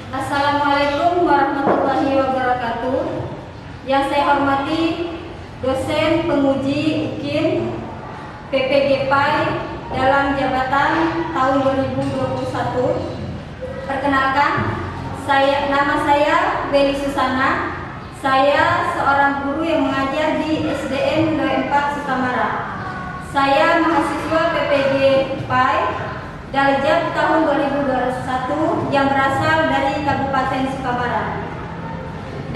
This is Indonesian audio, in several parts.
Assalamualaikum warahmatullahi wabarakatuh. Yang saya hormati dosen penguji UKIM PPG-PAI dalam jabatan tahun 2021. Perkenalkan, nama saya Beli Susana. Saya seorang guru yang mengajar di SDN 24 Sukamara. Saya mahasiswa PPG-PAI Darjat tahun 2021 yang berasal dari Kabupaten Sukamara.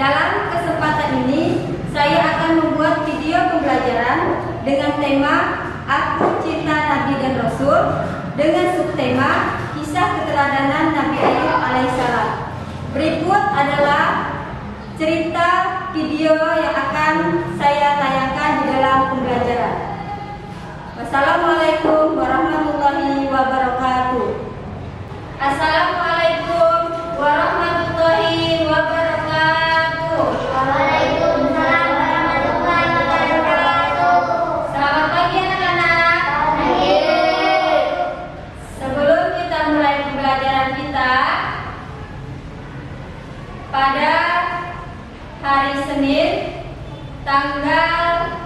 Dalam kesempatan ini, saya akan membuat video pembelajaran dengan tema Aku Cinta Nabi dan Rasul dengan subtema Kisah Keteladanan Nabi Ayub alaihissalam. Berikut adalah cerita video yang akan saya tayangkan di dalam pembelajaran. Wassalamualaikum warahmatullahi wabarakatuh. Assalamualaikum warahmatullahi wabarakatuh. Waalaikumsalam warahmatullahi wabarakatuh. Selamat pagi anak-anak. Pagi. Sebelum kita mulai pembelajaran kita, pada hari Senin tanggal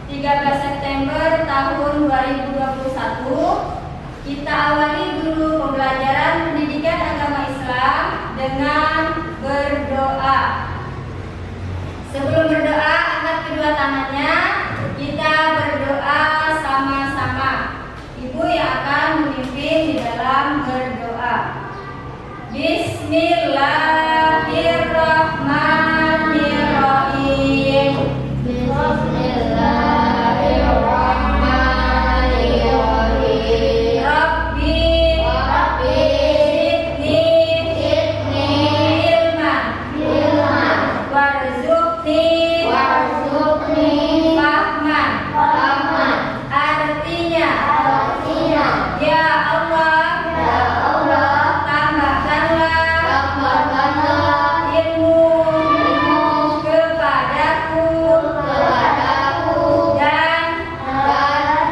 13 September tahun 2021, kita awali dulu pembelajaran pendidikan agama Islam dengan berdoa. Sebelum berdoa, angkat kedua tangannya, kita berdoa sama-sama. Ibu yang akan memimpin di dalam berdoa. Bismillahirrahmanirrahim. Bismillahirrahmanirrahim. Rabbi zidni ilman warzuqni fahman. Artinya, ya Allah, tambahkanlah ilmu kepadaku dan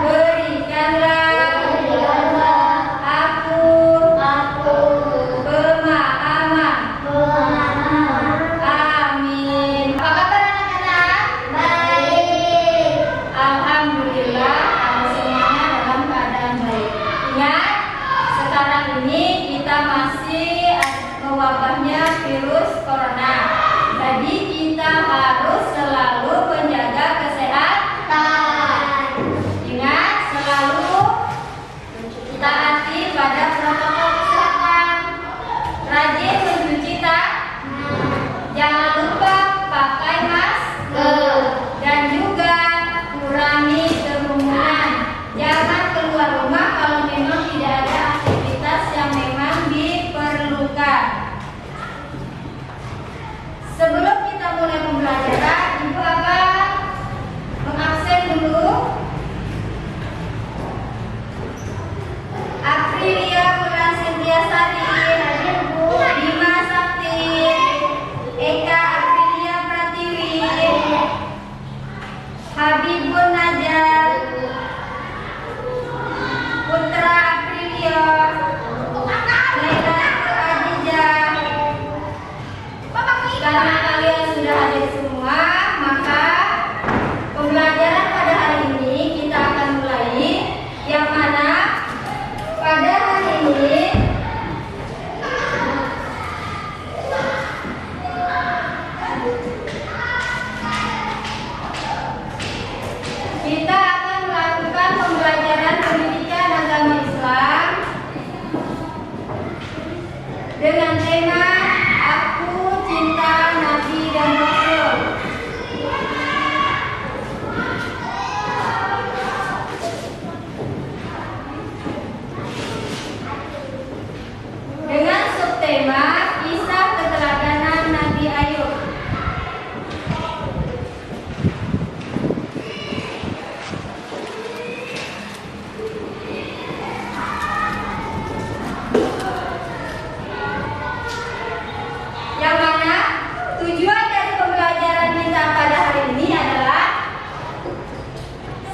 berikanlah aku pemahaman. Amin. Apa kabar anak-anak? Baik. Alhamdulillah, semuanya dalam keadaan baik. Ingat, sekarang ini kita masih mewabahnya virus corona. Jadi kita harus selalu menjaga kesehatan. Ingat, selalu taati pada protokol kesehatan. Rajin mencuci tangan. Jangan lupa pakai masker dan juga kurangi kerumunan. Jangan keluar rumah kalau memang tidak ada aktivitas yang memang diperlukan. Sebelum kita mulai pembelajaran, Ibu akan mengabsen dulu Aprilia Wulan Sintiasari, Bima Sakti, Eka Aprilia Pratiwi, Habibun Najar, Putra Aprilia, Laila Adijah. Karena kalian sudah hadir semua, maka pembelajaran pada hari ini kita akan mulai, yang mana pada hari ini kita akan melakukan pembelajaran pendidikan agama Islam dengan tema Aku Cinta Nabi dan Rasul. Dengan subtema Kisah Keteladanan Nabi Ayub. Yang mana tujuan dari pembelajaran kita pada hari ini adalah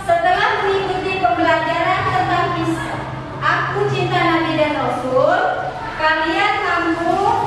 setelah mengikuti pembelajaran tentang kisah Aku Cinta Nabi dan Rasul, kalian mampu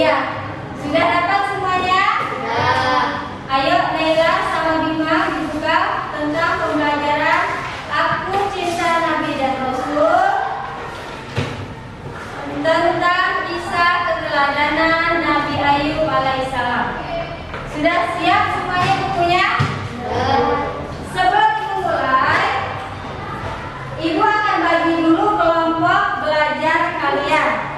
Iya. Sudah dapat semuanya? Ayo Naila sama Bima dibuka tentang pembelajaran Aku Cinta Nabi dan Rasul, tentang kisah keteladanan Nabi Ayub alaihissalam. Sudah siap semuanya bukunya? Sebelum dimulai, Ibu akan bagi dulu kelompok belajar kalian.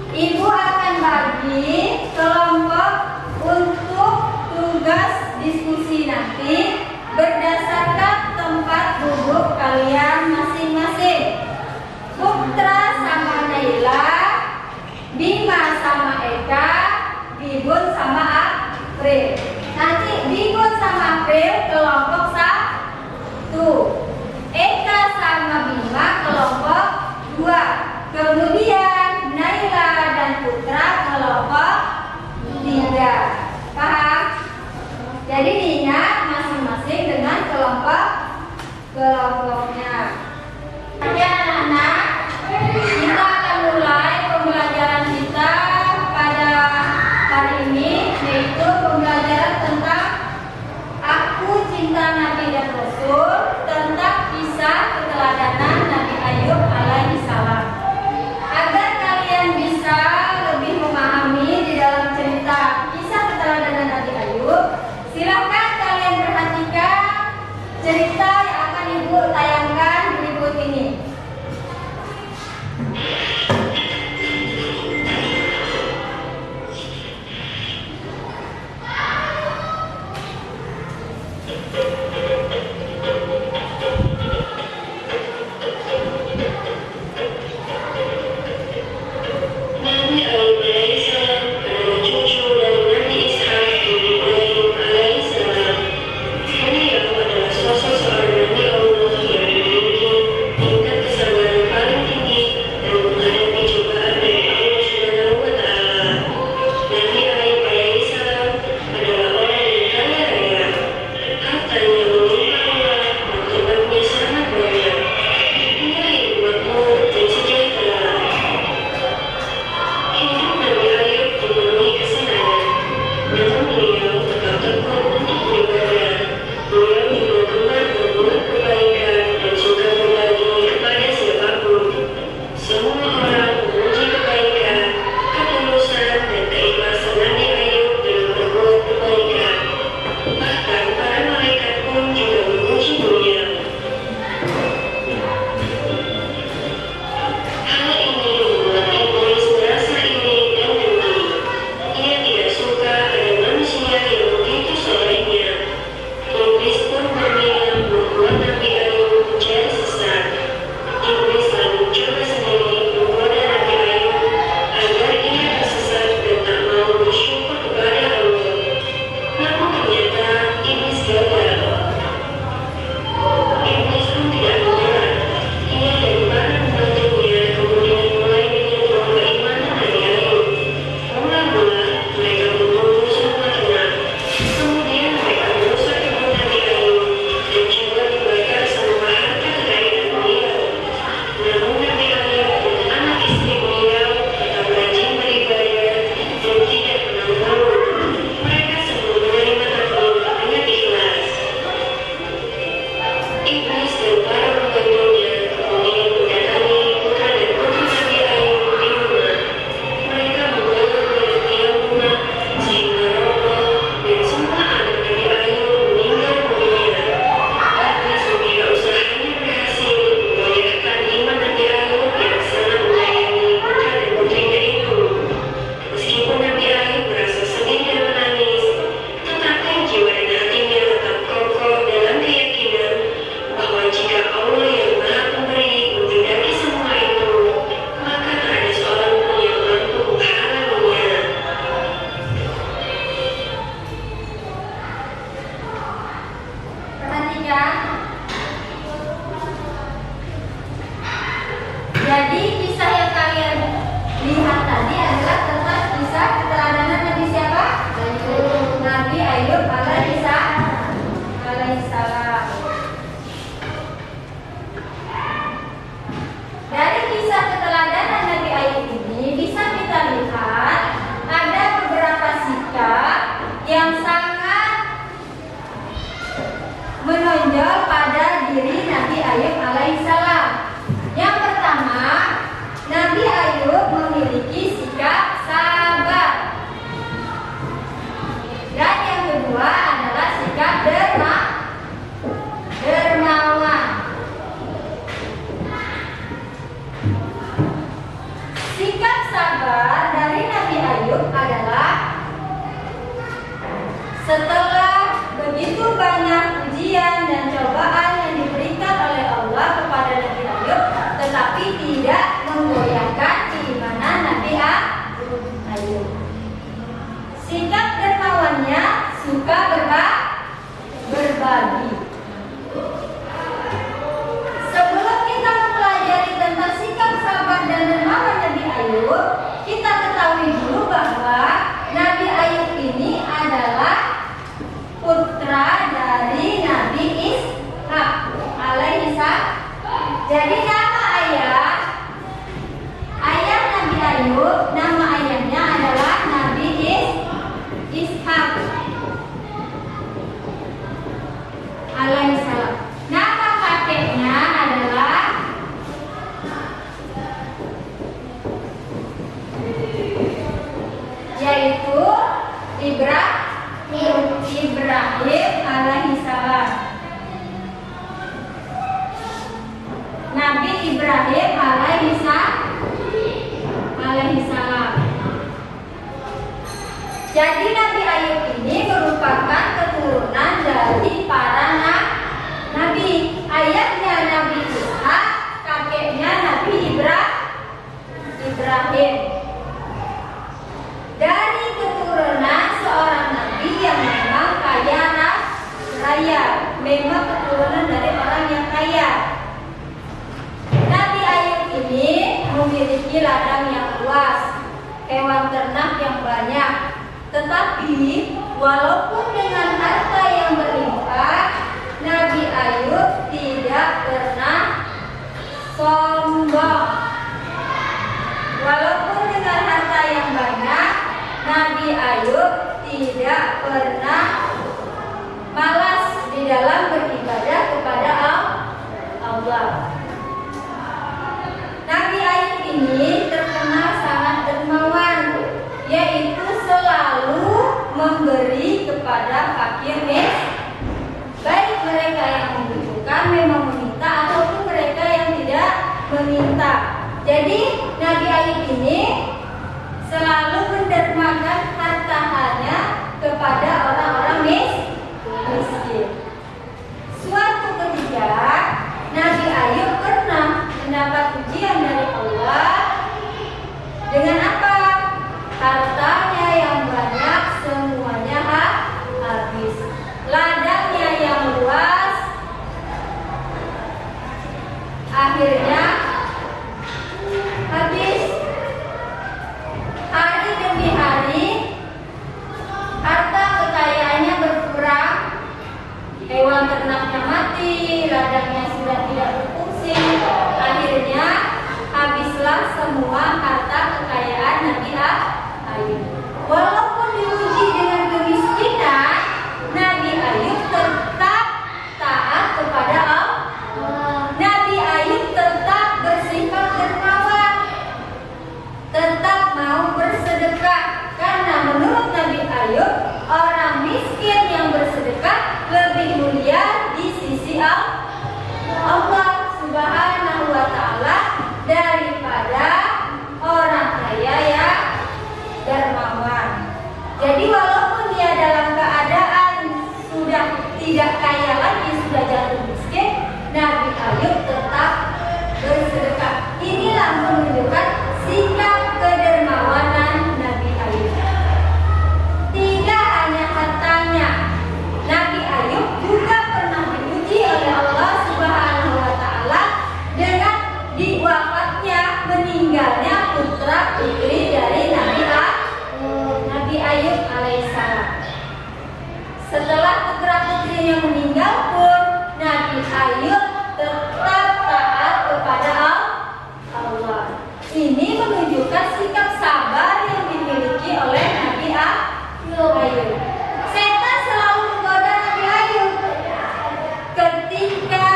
Ibu akan bagi kelompok untuk tugas diskusi nanti berdasarkan tempat duduk kalian masing-masing. Putra sama Naila, Bima sama Eka, Bibun sama April. Nanti Bibun sama April kelompok 1, Eka sama Bima kelompok 2. Kemudian Naila dan Putra kelompok 3. Paham? Jadi diingat masing-masing dengan kelompoknya. Oke anak-anak, kita akan mulai pembelajaran kita pada hari ini, yaitu pembelajaran tentang Aku Cinta Nabi dan Rasul, tentang kisah keteladanan Nabi Ayub alaihissalam. Agar kalian bisa lebih memahami di dalam cerita kisah keteladanan Nabi Ayub, silakan kalian perhatikan cerita yang akan Ibu tayangkan berikut ini. Nabi Ayub alaihissalam adalah cucu dari Nabi Ishak bin Ibrahim alaihissalam. Beliau adalah sosok seorang Nabi Allah yang memiliki tingkat kesabaran paling tinggi dan Ayub nama ayahnya adalah Nabi Ishak alaihissalam. Nama kakeknya adalah yaitu Ibrahim alaihissalam. Nabi Ibrahim alaihissalam. Jadi Nabi Ayub ini merupakan keturunan dari para nabi. Ayahnya Nabi Ishak, kakeknya Nabi Ibrahim. Dari keturunan seorang nabi yang memang kaya raya, memang keturunan dari orang yang kaya. Nabi Ayub ini memiliki ladang yang luas, hewan ternak yang banyak. Tetapi walaupun dengan harta yang berlimpah, Nabi Ayub tidak pernah sombong. Walaupun dengan harta yang banyak, Nabi Ayub tidak pernah malas di dalam beribadah kepada Allah. Nabi Ayub ini terkenal sangat dermawan, yaitu selalu memberi kepada fakir miskin, baik mereka yang membutuhkan memang meminta ataupun mereka yang tidak meminta. Jadi Nabi Ayub ini selalu mendermakan hartanya kepada orang-orang miskin. Suatu ketika Nabi Ayub pernah mendapat ujian dari Allah. Dengan apa? Hartanya yang banyak semuanya habis. Ladangnya yang luas akhirnya habis. Hari demi hari harta kekayaannya berkurang, hewan ternaknya mati, ladangnya sudah tidak berfungsi. Akhirnya habislah semua harta kekayaan Nabi Ayub. Walaupun diuji dengan kemiskinan, Nabi Ayub tetap taat kepada Allah. Nabi Ayub tetap bersifat dermawan, tetap mau bersedekah, karena menurut Nabi Ayub orang miskin yang bersedekah lebih mulia di sisi Allah Subhanahu wa ta'ala daripada orang kaya yang dermawan. Jadi walaupun dia dalam keadaan sudah tidak kaya lagi, sudah jatuh miskin, Nabi Ayub tetap bersedekah. Inilah menunjukkan sikap kedermawanan Nabi Ayub. Tidak hanya hartanya, Nabi Ayub juga pernah diuji oleh Allah Subhanahu wa ta'ala dengan wafatnya, meninggalnya putra putri dari Nabi Ayub alaihissalam. Setelah putra putrinya meninggal pun, Nabi Ayub tetap taat kepada Allah. Ini menunjukkan sikap sabar yang dimiliki oleh Nabi Ayub. Setan selalu menggoda Nabi Ayub ketika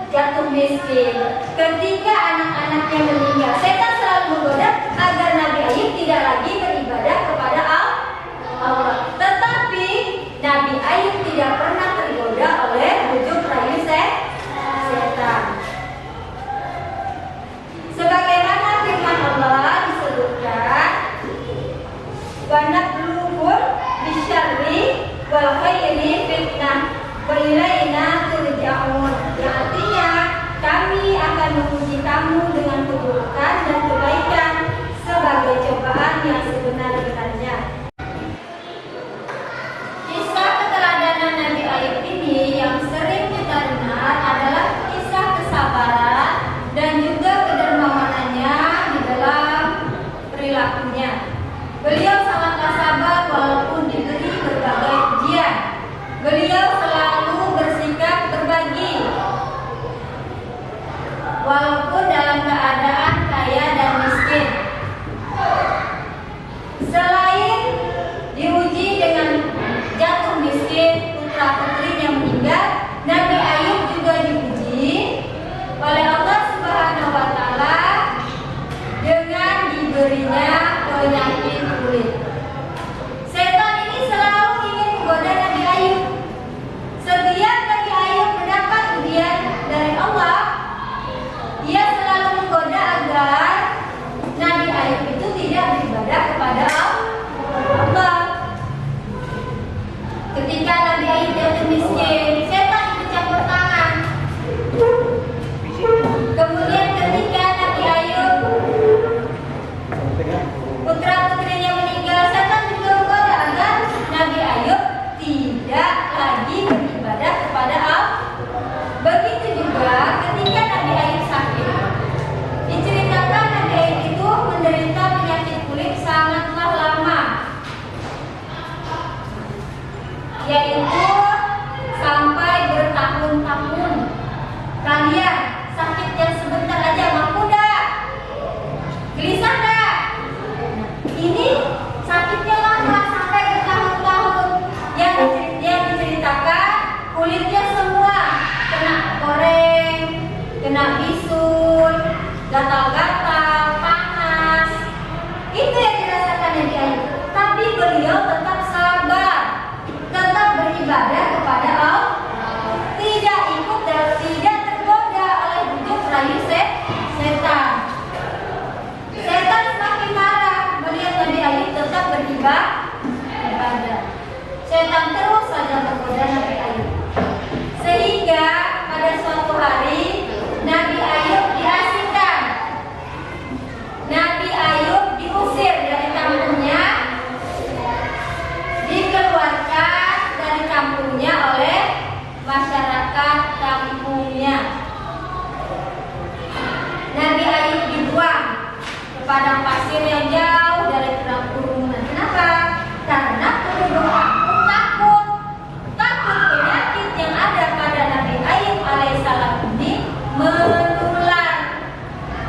jatuh miskin, ketika anak-anaknya meninggal. Setan selalu menggoda agar Nabi Ayub tidak lagi beribadah kepada Allah. Tetapi Nabi Ayub tidak pernah tergoda oleh bujuk rayu setan. Sebagaimana firman Allah disebutkan, wa nabluhum bisyarri wal khairi fitnah wa ilaina turja'un. Yang artinya kami akan menguji kamu dengan keburukan dan diberinya penyakit kulit. Setan ini selalu ingin menggoda Nabi Ayub. Setiap Nabi Ayub mendapat ujian dari Allah, dia selalu menggoda agar Nabi Ayub itu tidak beribadah kepada Allah. Ketika Nabi Ayub jatuh miskin, setan ikut campur tangan. Kemudian ketika Nabi Ayub putra-putrinya meninggal, setan juga menggoda agar Nabi Ayub tidak lagi beribadah kepada Allah. Begitu juga ketika Nabi Ayub sakit, diceritakan Nabi Ayub itu menderita penyakit kulit sangatlah lama, yaitu sampai bertahun-tahun. Kalian sakit yang sebentar aja mampu dah? Gelisah dah? Ini sakitnya lama sampai bertahun-tahun. Yang diceritakan kulitnya semua kena koreng, kena bisul, gatal-gatal, panas. Itu yang dirasakan Nabi Ayub. Tapi beliau tetap sabar, tetap beribadah kepada Allah, tidak ikut dan tidak tergoda oleh bujuk rayu setan. Setan semakin marah melihat Nabi Ayub tetap beribadah. Setan terus saja menggoda Nabi Ayub, sehingga pada suatu hari Nabi Ayub diasingkan. Nabi Ayub diusir dari kampungnya, dikeluarkan dari kampungnya oleh masyarakat kampungnya. Nabi Ayub dibuang ke padang pasir yang jauh dari kerumunan. Kenapa? Karena penduduk kampung takut penyakit yang ada pada Nabi Ayub alaihissalam ini menular.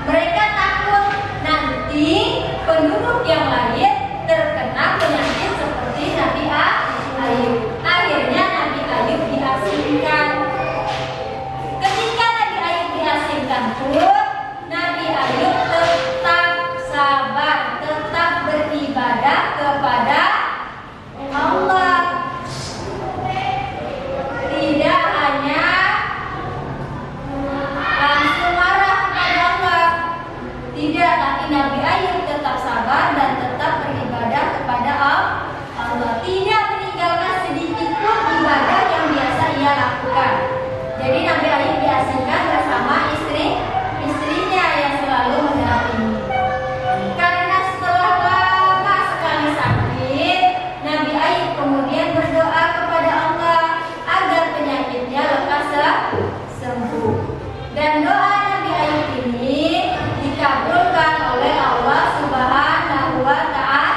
Mereka takut nanti penduduk yang lain terkena penyakit seperti Nabi Ayub. Akhirnya Nabi Ayub diasingkan. Ketika Nabi Ayub diasingkan pun, Nabi Ayub tetap sabar, tetap beribadah kepada Allah. Tidak hanya langsung marah kepada Allah, tidak, tapi Nabi Ayub tetap sabar dan tetap beribadah kepada Allah. Tidak meninggalkan sedikit pun ibadah yang biasa ia lakukan. Jadi Nabi Ayub diasingkan bersama istrinya yang selalu mendampingi. Karena setelah lama sekali sakit, Nabi Ayub kemudian berdoa kepada Allah agar penyakitnya lekas sembuh. Dan doa Nabi Ayub ini dikabulkan oleh Allah Subhanahu wa Ta'ala,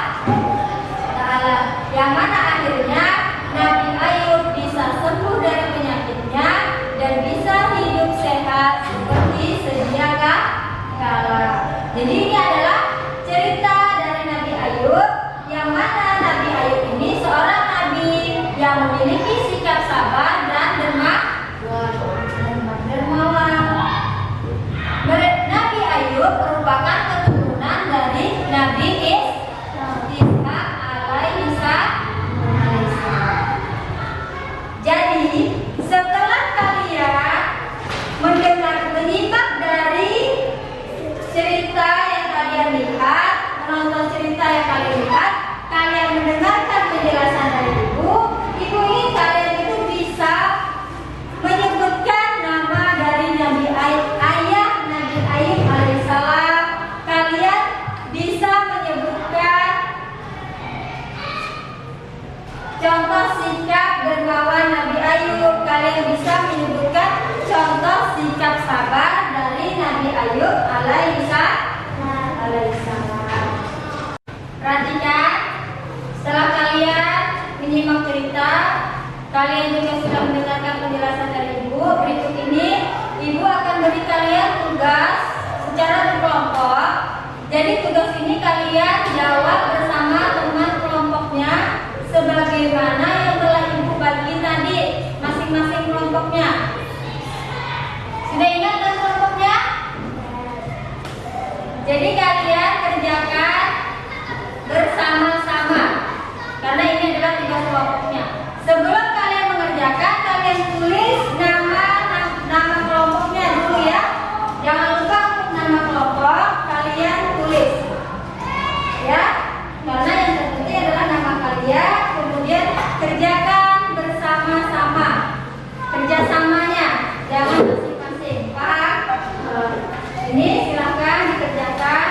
yang mana akhirnya Nabi Ayub bisa sembuh dari penyakitnya dan bisa hidup sehat seperti sedia kala. Jadi ini adalah cerita dari Nabi Ayub, yang mana Nabi Ayub ini seorang nabi yang memiliki sikap sabar dan dermawan. Nabi Ayub merupakan keturunan dari Nabi Ishak alaihissalam. Jadi setelah kalian menyimak dari cerita yang kalian lihat, menonton cerita yang kalian lihat, kalian mendengarkan penjelasan dari ibu ingin kalian itu bisa menyebutkan nama dari Nabi Ayub, ayah Nabi Ayub alaihissalam. Kalian bisa menyebutkan contoh sikap dermawan Nabi Ayub. Kalian bisa menyebutkan contoh sikap sabar dari Nabi Ayub alaihissalam. Perhatikan, setelah kalian menyimak cerita, kalian juga sudah mendengarkan penjelasan dari ibu. Berikut ini ibu akan beri kalian tugas secara berkelompok. Jadi tugas ini kalian jawab bersama teman kelompoknya sebagaimana yang telah ibu bagi tadi, masing-masing kelompoknya. Sudah ingat kan kelompoknya? Jadi kalian kerja mengerjakan bersama-sama. Karena ini adalah tugas kelompoknya. Sebelum kalian mengerjakan, kalian tulis nama kelompoknya dulu ya. Jangan lupa untuk nama kelompok kalian tulis. Ya, karena yang terpenting adalah nama kalian, kemudian kerjakan bersama-sama. Kerjasamanya, jangan masing-masing. Paham? Ini silahkan dikerjakan.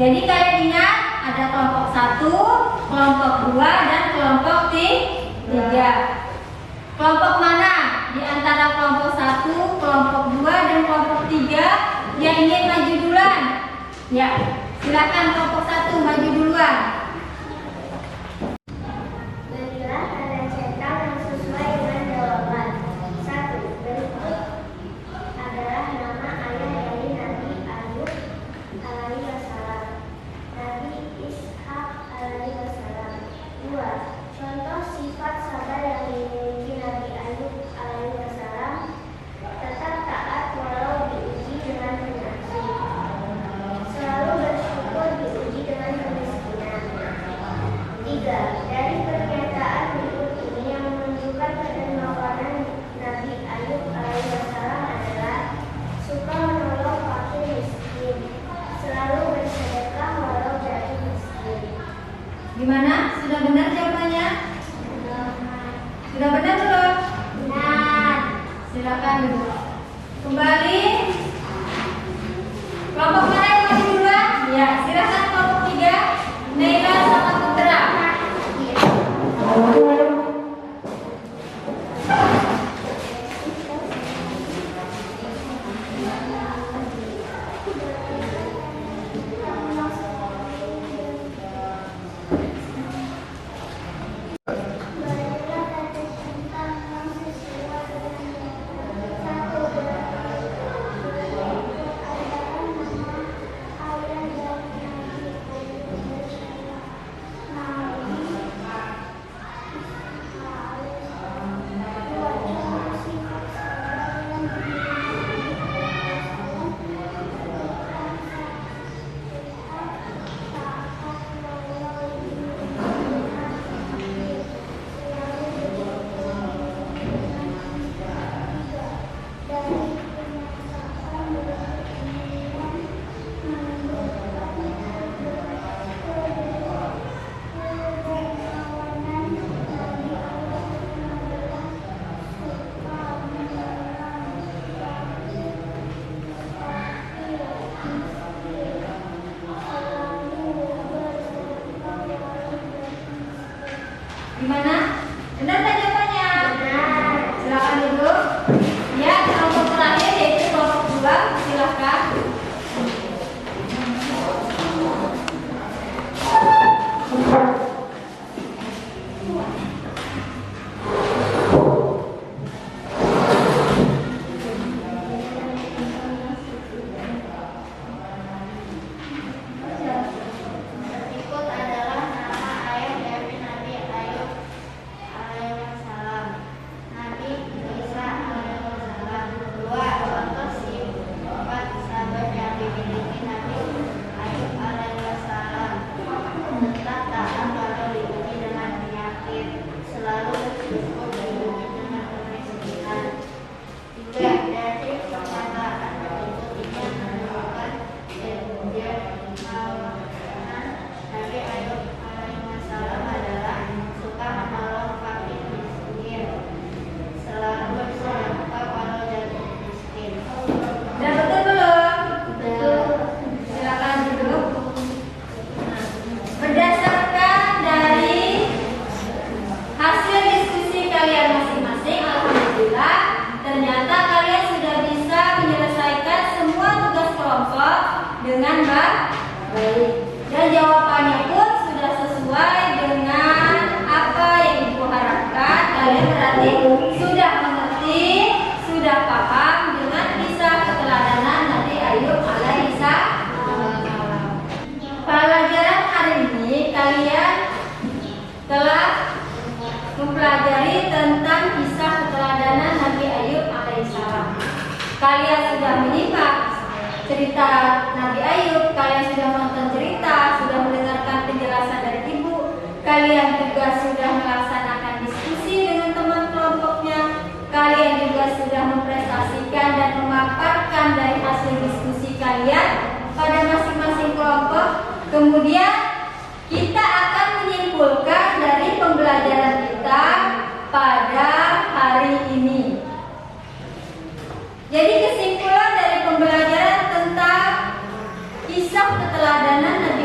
Jadi kalian ingat ada kelompok 1, kelompok 2, dan kelompok 3. Kelompok mana di antara kelompok 1, kelompok 2, dan kelompok 3 yang ingin maju duluan? Ya, silakan kelompok 1 maju duluan. Berilah tanda cetak yang sesuai dengan jawaban. 1. Berikut adalah nama ayah dari Nabi Ayub alaihi wassalam, Nabi Ishak alaihi wassalam. 2. Contoh sifat sabar yang dimiliki Nabi Ayub alaihi wassalam: tetap taat walau diuji dengan penyakit, selalu bersyukur diuji dengan kemiskinan. 3. Dari pernyataan berikut ini yang menunjukkan kedermawanan Nabi Ayub alaihissalam adalah suka menolong fakir miskin, selalu bersedekah walau jatuh miskin. Gimana? Sudah benar jawabannya? Sudah benar belum? Benar. Silakan duduk. Kembali. Kelompok mana yang maju duluan? Ya, silakan kelompok 3. Naila sama Putra. Berilah tanda cinta yang sesuai dengan 1. Berikut adalah nama ayah dari Nabi Ayub alaihissalam, Nabi Gimana? Benar tak jawabannya? Benar. Silakan duduk. Ya, kelompok terakhir yaitu kelompok 2. Silakan. Berikut adalah nama ayah dari Nabi Ayub alaihissalam, Nabi Ishak alaihissalam. 2. Contoh sifat sabar yang dimiliki Nabi Ayub alaihissalam: tetap taat walau diuji dengan penyakit, selalu bersyukur diuji dengan kemiskinan. 3. Dari pernyataan berikut ini yang menunjukkan dermawanan Nabi Ayub alaihissalam adalah suka menolong fakir miskin, selalu bersedekah walau jatuh miskin. Sudah betul belum? Betul. Silakan duduk. Berdasarkan dari hasil diskusi kalian masing-masing, alhamdulillah, ternyata kalian sudah bisa menyelesaikan semua tugas kelompok dengan baik. Dan jawabannya pun sudah sesuai dengan apa yang Ibu harapkan. Kalian berarti sudah mengerti, sudah paham dengan kisah keteladanan Nabi Ayub alaihissalam. Pelajaran hari ini kalian telah mempelajari tentang kisah keteladanan Nabi Ayub alaihissalam. Kalian sudah menyimak cerita Nabi Ayub, kalian sudah menonton cerita, sudah mendengarkan penjelasan dari ibu, kalian juga sudah melaksanakan diskusi dengan teman kelompoknya, kalian juga sudah mempresentasikan dan memaparkan dari hasil diskusi kalian pada masing-masing kelompok. Kemudian kita akan menyimpulkan dari pembelajaran kita pada hari ini. Jadi kesimpulan dari pembelajaran tentang kisah keteladanan Nabi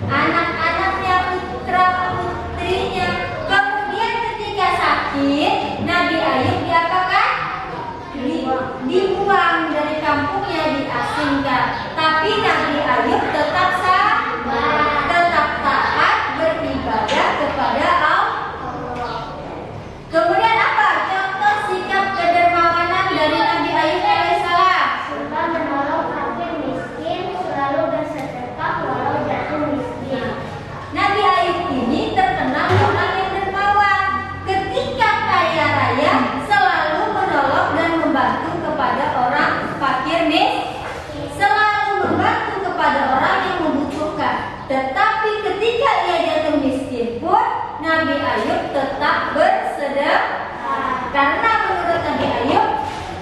anak-anaknya, putra-putrinya. Kemudian ketika sakit, Nabi Ayub diapakan? Dibuang dari kampungnya, diasingkan. Tapi Nabi Ayub tetap sabar, tetap taat beribadah kepada Allah. Kemudian apa contoh sikap kedermawanan dari Nabi Ayub alaihissalam? Suka menolong fakir miskin, selalu bersedekah walau jatuh miskin. Nabi Ayub ini terkenal orang yang dermawan. Ketika kaya raya selalu menolong dan membantu kepada orang fakir miskin, selalu membantu kepada orang yang membutuhkan. Tetapi ketika ia jatuh miskin pun Nabi Ayub tetap bersedekah. Karena menurut Nabi Ayub,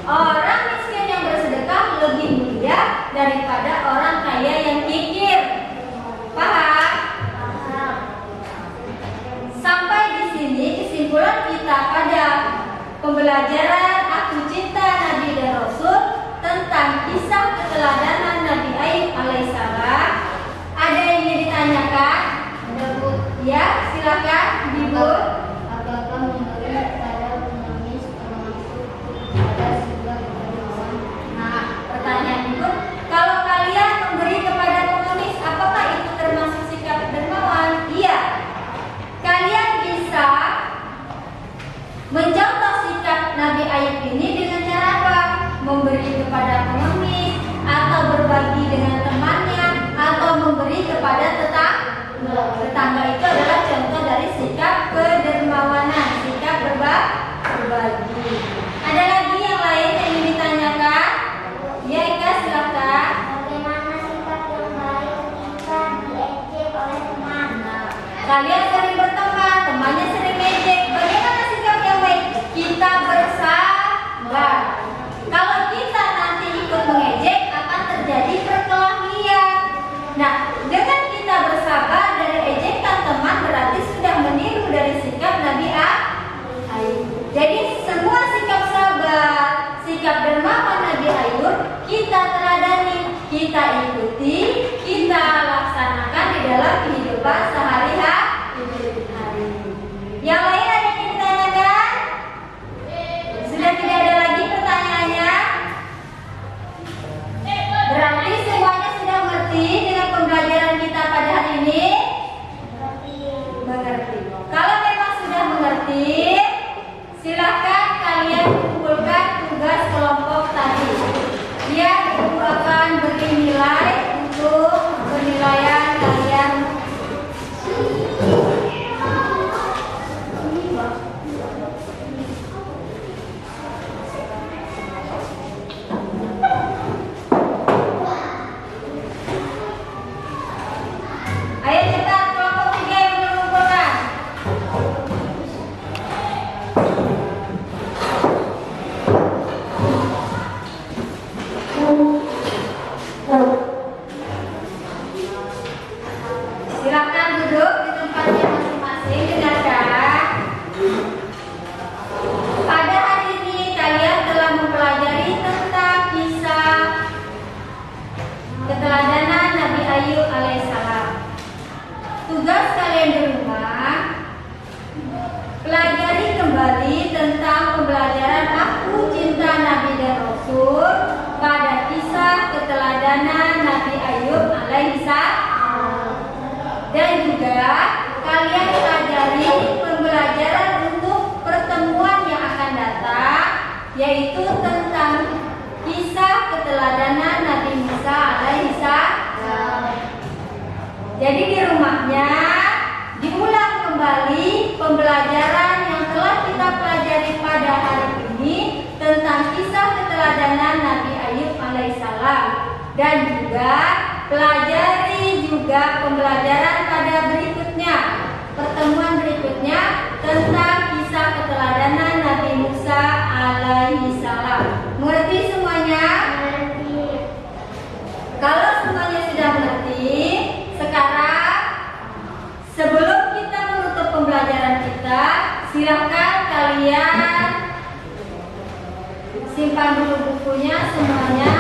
orang miskin yang bersedekah lebih mulia daripada orang kaya yang kikir. Paham? Sampai di sini kesimpulan kita pada pembelajaran Aku Cinta Nabi dan Rasul tentang kisah keteladanan Nabi Ayub alaihissalam. Ada yang ingin ditanyakan? Ya, silakan, Ibu. Apakah memberi pada pengemis termasuk pada sebuah kedermawan? Nah, pertanyaan Ibu, kalau kalian memberi kepada pengemis, apakah itu termasuk sikap dermawan? Iya. Kalian bisa mencontoh sikap Nabi Ayub ini dengan cara apa? Memberi kepada pengemis, atau berbagi dengan temannya, atau memberi kepada tetangga. Itu adalah contoh dari sikap kedermawanan, sikap berbagi. Ada lagi yang lain yang ingin ditanyakan? Ya, Ika, silakan. Bagaimana sikap yang baik jika diejek oleh teman? Kalian sering berteman, temannya sering ngejek. Bagaimana sikap yang baik? Kita bersabar. Kalau kita nanti ikut mengejek, akan terjadi perkelahian. Nah, dengan kita bersabar dari ejekan teman, berarti sudah meniru dari sikap Nabi Ayub. Jadi semua sikap sabar, sikap dermawan Nabi Ayub kita teladani, kita ikuti, kita laksanakan di dalam kehidupan sehari-hari. Yang lain ada yang ditanyakan? Sudah tidak ada lagi pertanyaannya? Berarti semuanya sudah mengerti dengan pembelajaran kita pada hari ini? Mengerti. Kalau memang sudah mengerti, silakan kalian kumpulkan tugas kelompok tadi. Dia Ibu akan beri nilai untuk penilaian kalian. Ayo cepat kelompok 3 yang mengumpulkan. Silakan duduk di tempatnya masing-masing. Dengarkan. Pada hari ini kalian telah mempelajari tentang kisah keteladanan Nabi Ayub alaihissalam. Tugas kalian di rumah, pelajari kembali tentang pembelajaran Aku Cinta Nabi dan Rasul pada kisah keteladanan Nabi Ayub alaihissalam. Dan juga kalian pelajari pembelajaran untuk pertemuan yang akan datang, yaitu tentang kisah keteladanan Nabi Musa alaihissalam. Jadi di rumahnya diulang kembali pembelajaran yang telah kita pelajari pada hari ini tentang kisah keteladanan Nabi Ayub alaihissalam, dan juga pelajari juga pembelajaran pada berikutnya, pertemuan berikutnya tentang kisah keteladanan Nabi Musa alaihissalam. Mengerti semuanya? Kalau semuanya sudah mengerti, sekarang sebelum kita menutup pembelajaran kita, silakan kalian simpan dulu bukunya semuanya.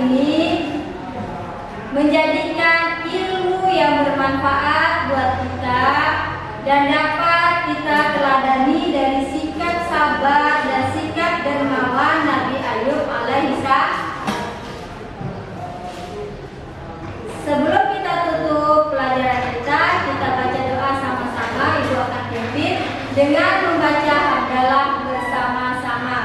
ini menjadikan ilmu yang bermanfaat buat kita dan dapat kita teladani dari sikap sabar dan sikap dermawan Nabi Ayub alaihissalam. Sebelum kita tutup pelajaran kita baca doa sama-sama. Ibu akan pimpin dengan membaca hamdalah bersama-sama.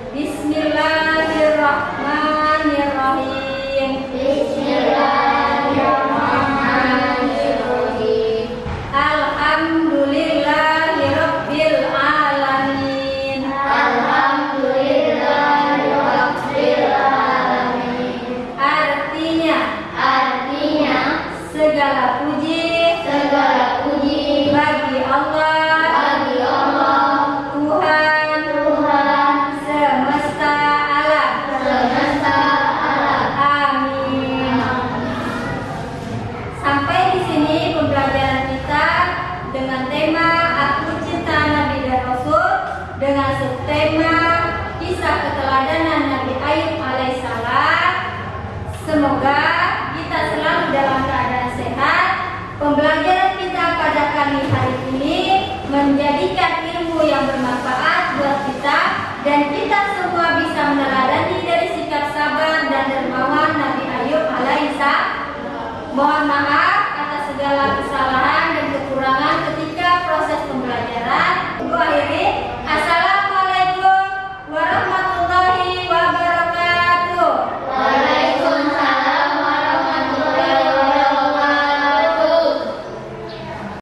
Bismillahirrahmanirrahim. Bismillahirrahmanirrahim. Alhamdulillahirabbil alamin. Alhamdulillahirabbil alamin. Artinya segala puji bagi Allah Tuhan semesta alam. Amin. Sampai di sini pembelajaran kita dengan tema Aku Cinta Nabi dan Rasul dengan subtema kisah keteladanan Nabi Ayub alaihissalam. Semoga kita selalu dalam keadaan sehat. Pembelajaran kita pada kali hari ini menjadikan ilmu yang bermanfaat buat kita dan kita semua bisa meneladani dari sikap sabar dan dermawan Nabi Ayub alaihissalam. Mohon maaf atas segala kesalahan dan kekurangan ketika